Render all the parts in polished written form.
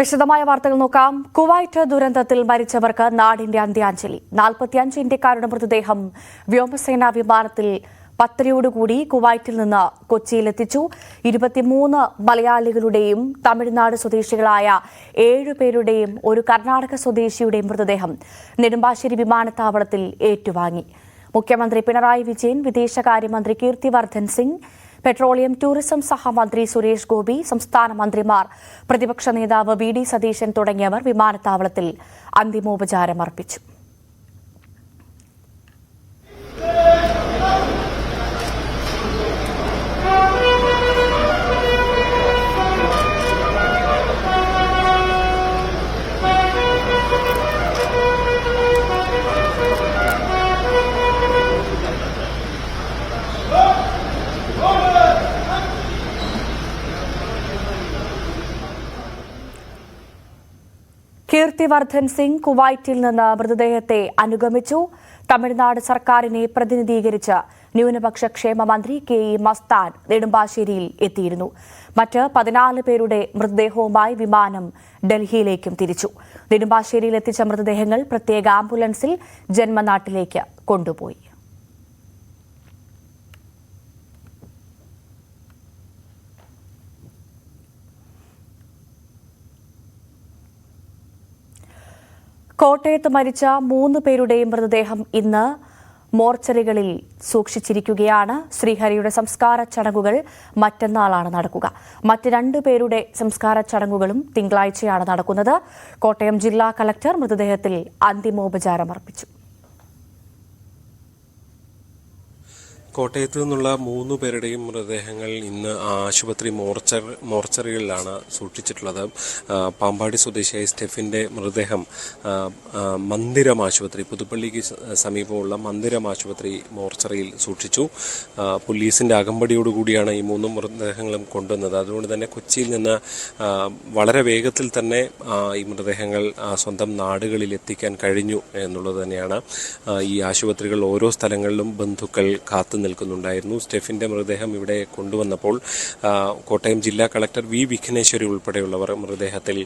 വിശദമായ വാർത്തകൾ നോക്കാം. കുവൈറ്റ് ദുരന്തത്തിൽ മരിച്ചവർക്ക് നാടിന്റെ അന്ത്യാഞ്ജലി. 45 ഇന്ത്യക്കാരുടെ മൃതദേഹം വ്യോമസേനാ വിമാനത്തിൽ 10:00 കുവൈറ്റിൽ നിന്ന് കൊച്ചിയിലെത്തിച്ചു. 23 മലയാളികളുടെയും തമിഴ്നാട് സ്വദേശികളായ 7 പേരുടെയും ഒരു കർണാടക സ്വദേശിയുടെയും മൃതദേഹം നെടുമ്പാശ്ശേരി വിമാനത്താവളത്തിൽ ഏറ്റുവാങ്ങി. മുഖ്യമന്ത്രി പിണറായി വിജയൻ, വിദേശകാര്യമന്ത്രി കീർത്തിവർദ്ധൻ സിംഗ്, പെട്രോളിയം ടൂറിസം സഹമന്ത്രി സുരേഷ് ഗോപി, സംസ്ഥാന മന്ത്രിമാർ, പ്രതിപക്ഷ നേതാവ് വി ഡി സതീശൻ തുടങ്ങിയവർ വിമാനത്താവളത്തിൽ അന്തിമോപചാരം അർപ്പിച്ചു. കീർത്തിവർദ്ധൻ സിംഗ് കുവൈറ്റിൽ നിന്ന് മൃതദേഹത്തെ അനുഗമിച്ചു. തമിഴ്നാട് സർക്കാരിനെ പ്രതിനിധീകരിച്ച് ന്യൂനപക്ഷ ക്ഷേമ മന്ത്രി കെ ഇ മസ്താൻ നെടുമ്പാശ്ശേരിയിൽ എത്തിയിരുന്നു. മറ്റ് 14 പേരുടെ മൃതദേഹവുമായി വിമാനം ഡൽഹിയിലേക്കും തിരിച്ചു. നെടുമ്പാശ്ശേരിയിൽ എത്തിച്ച മൃതദേഹങ്ങൾ പ്രത്യേക ആംബുലൻസിൽ ജന്മനാട്ടിലേക്ക് കൊണ്ടുപോയി. കോട്ടയത്ത് മരിച്ച 3 പേരുടെയും മൃതദേഹം ഇന്ന് മോർച്ചറികളിൽ സൂക്ഷിച്ചിരിക്കുകയാണ്. ശ്രീഹരിയുടെ സംസ്കാര ചടങ്ങുകൾ മറ്റന്നാളാണ് നടക്കുക. മറ്റ് 2 പേരുടെ സംസ്കാര ചടങ്ങുകളും തിങ്കളാഴ്ചയാണ് നടക്കുന്നത്. കോട്ടയം ജില്ലാ കളക്ടർ മൃതദേഹത്തിൽ അന്തിമോപചാരം അർപ്പിച്ചു. കോട്ടയത്ത് നിന്നുള്ള 3 പേരുടെയും മൃതദേഹങ്ങൾ ഇന്ന് ആശുപത്രി മോർച്ചറികളിലാണ് സൂക്ഷിച്ചിട്ടുള്ളത്. പാമ്പാടി സ്വദേശിയായ സ്റ്റെഫിന്റെ മൃതദേഹം മന്ദിരം ആശുപത്രി, പുതുപ്പള്ളിക്ക് സമീപമുള്ള മന്ദിരം ആശുപത്രി മോർച്ചറിയിൽ സൂക്ഷിച്ചു. പോലീസിന്റെ അകമ്പടിയോടുകൂടിയാണ് ഈ 3 മൃതദേഹങ്ങളും കൊണ്ടുവന്നത്. അതുകൊണ്ട് തന്നെ കൊച്ചിയിൽ നിന്ന് വളരെ വേഗത്തിൽ തന്നെ ഈ മൃതദേഹങ്ങൾ സ്വന്തം നാടുകളിൽ എത്തിക്കാൻ കഴിഞ്ഞു എന്നുള്ളത് തന്നെയാണ്. ഈ ആശുപത്രികൾ ഓരോ സ്ഥലങ്ങളിലും ബന്ധുക്കൾ കാത്തു നിൽക്കുന്നുണ്ടായിരുന്നു. സ്റ്റെഫിന്റെ മൃതദേഹം ഇവിടെ കൊണ്ടുവന്നപ്പോൾ കോട്ടയം ജില്ലാ കളക്ടർ വി വിഘ്നേശ്വരി ഉൾപ്പെടെയുള്ളവർ മൃതദേഹത്തിൽ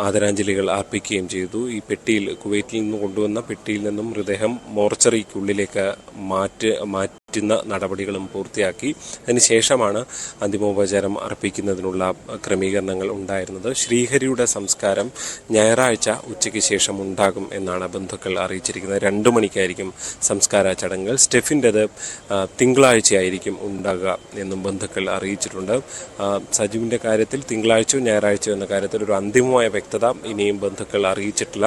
ആദരാഞ്ജലികൾ അർപ്പിക്കുകയും ചെയ്തു. ഈ പെട്ടിയിൽ, കുവൈറ്റിൽ നിന്ന് കൊണ്ടുവന്ന പെട്ടിയിൽ നിന്നും മൃതദേഹം മോർച്ചറിക്കുള്ളിലേക്ക് മാറ്റുന്ന നടപടികളും പൂർത്തിയാക്കി. അതിനുശേഷമാണ് അന്തിമോപചാരം അർപ്പിക്കുന്നതിനുള്ള ക്രമീകരണങ്ങൾ ഉണ്ടായിരുന്നത്. ശ്രീഹരിയുടെ സംസ്കാരം ഞായറാഴ്ച ഉച്ചയ്ക്ക് ശേഷം ഉണ്ടാകും എന്നാണ് ബന്ധുക്കൾ അറിയിച്ചിരിക്കുന്നത്. 2 മണിക്കായിരിക്കും സംസ്കാര ചടങ്ങുകൾ. സ്റ്റെഫിൻ്റെത് തിങ്കളാഴ്ചയായിരിക്കും ഉണ്ടാകുക എന്നും ബന്ധുക്കൾ അറിയിച്ചിട്ടുണ്ട്. സജുവിൻ്റെ കാര്യത്തിൽ തിങ്കളാഴ്ചയോ ഞായറാഴ്ചയോ എന്ന കാര്യത്തിൽ ഒരു അന്തിമമായ വ്യക്തത ഇനിയും ബന്ധുക്കൾ അറിയിച്ചിട്ടില്ല.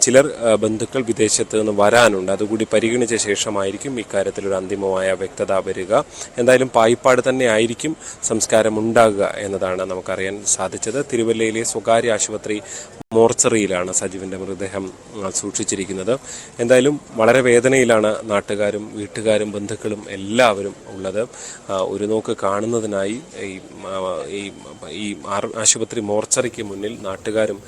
ചിലർ ബന്ധുക്കൾ വിദേശത്ത് നിന്ന് വരാനുണ്ട്. അതുകൂടി പരിഗണിച്ച ശേഷമായിരിക്കും ഇക്കാര്യത്തിൽ ഒരു അന്തിമമായ വ്യക്തത വരിക. എന്തായാലും പായിപ്പാട് തന്നെ ആയിരിക്കും സംസ്കാരം ഉണ്ടാകുക എന്നതാണ് നമുക്കറിയാൻ സാധിച്ചത്. തിരുവല്ലയിലെ സ്വകാര്യ ആശുപത്രി മോർച്ചറിയിലാണ് സജീവിന്റെ മൃതദേഹം സൂക്ഷിച്ചിരിക്കുന്നത്. എന്തായാലും വളരെ വേദനയിലാണ് നാട്ടുകാരും വീട്ടുകാരും ബന്ധുക്കളും എല്ലാവരും ഉള്ളത്. ഒരു നോക്ക് കാണുന്നതിനായി ഈ ആശുപത്രി മോർച്ചറിക്ക് മുന്നിൽ നാട്ടുകാരും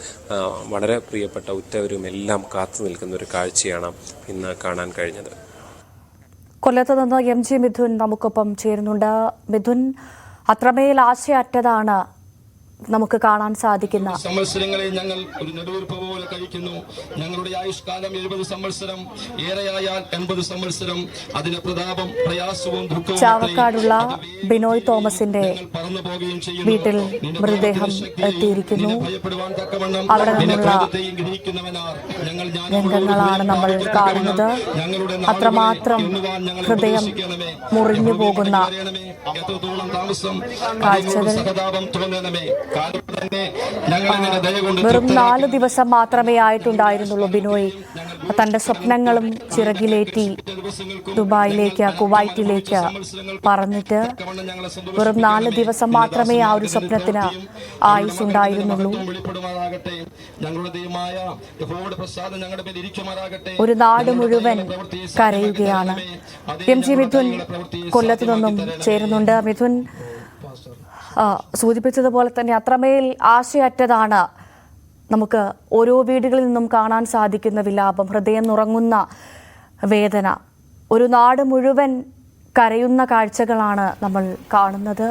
വളരെ പ്രിയപ്പെട്ട ഉറ്റവരും എല്ലാം കാത്തു നിൽക്കുന്ന ഒരു കാഴ്ചയാണ് ഇന്ന് കാണാൻ കഴിഞ്ഞത്. കൊല്ലത്ത് നിന്ന് MG മിഥുൻ നമുക്കൊപ്പം ചേരുന്നുണ്ട്. മിഥുൻ, അത്രമേൽ ആശയറ്റതാണ് നമുക്ക് കാണാൻ സാധിക്കുന്ന സംവത്സരങ്ങളെ ഞങ്ങൾ ഒരു നെടുവീർപ്പ് പോലെ കഴിക്കുന്നു. ഞങ്ങളുടെ ആയുഷ്കാലം 70 സംവത്സരം, ഏറെയായാൽ 80 സംവത്സരം. അതിന്റെ പ്രതാപം, പ്രയാസവും ദുഃഖവും. ചാവക്കാടുള്ള ബിനോയ് തോമസിന്റെ വീട്ടിൽ മൃതദേഹം എത്തിയിരിക്കുന്നു. അവിടെ നിന്നുള്ള രംഗങ്ങളാണ് നമ്മൾ കാണുന്നത്. അത്രമാത്രം ഹൃദയം മുറിഞ്ഞു പോകുന്ന കാഴ്ചകൾ. വെറും 4 ദിവസം മാത്രമേ ആയിട്ടുണ്ടായിരുന്നുള്ളൂ ബിനോയ് തന്റെ സ്വപ്നങ്ങളും ചിറകിലേറ്റി ദുബായിലേക്ക്, കുവൈറ്റിലേക്ക് പറന്നിട്ട്. വെറും 4 ദിവസം മാത്രമേ ആ ഒരു സ്വപ്നത്തിന് ആയുസ്സുണ്ടായിരുന്നുള്ളൂ. ഒരു നാട് മുഴുവൻ കരയുകയാണ്. MG മിഥുൻ കൊല്ലത്തു നിന്നും ചേരുന്നുണ്ട്. മിഥുൻ, സൂചിപ്പിച്ചതുപോലെ തന്നെ അത്രമേൽ ആശയറ്റതാണ് നമുക്ക് ഓരോ വീടുകളിൽ നിന്നും കാണാൻ സാധിക്കുന്ന വിലാപം, ഹൃദയം നുറങ്ങുന്ന വേദന. ഒരു നാട് മുഴുവൻ കരയുന്ന കാഴ്ചകളാണ് നമ്മൾ കാണുന്നത്.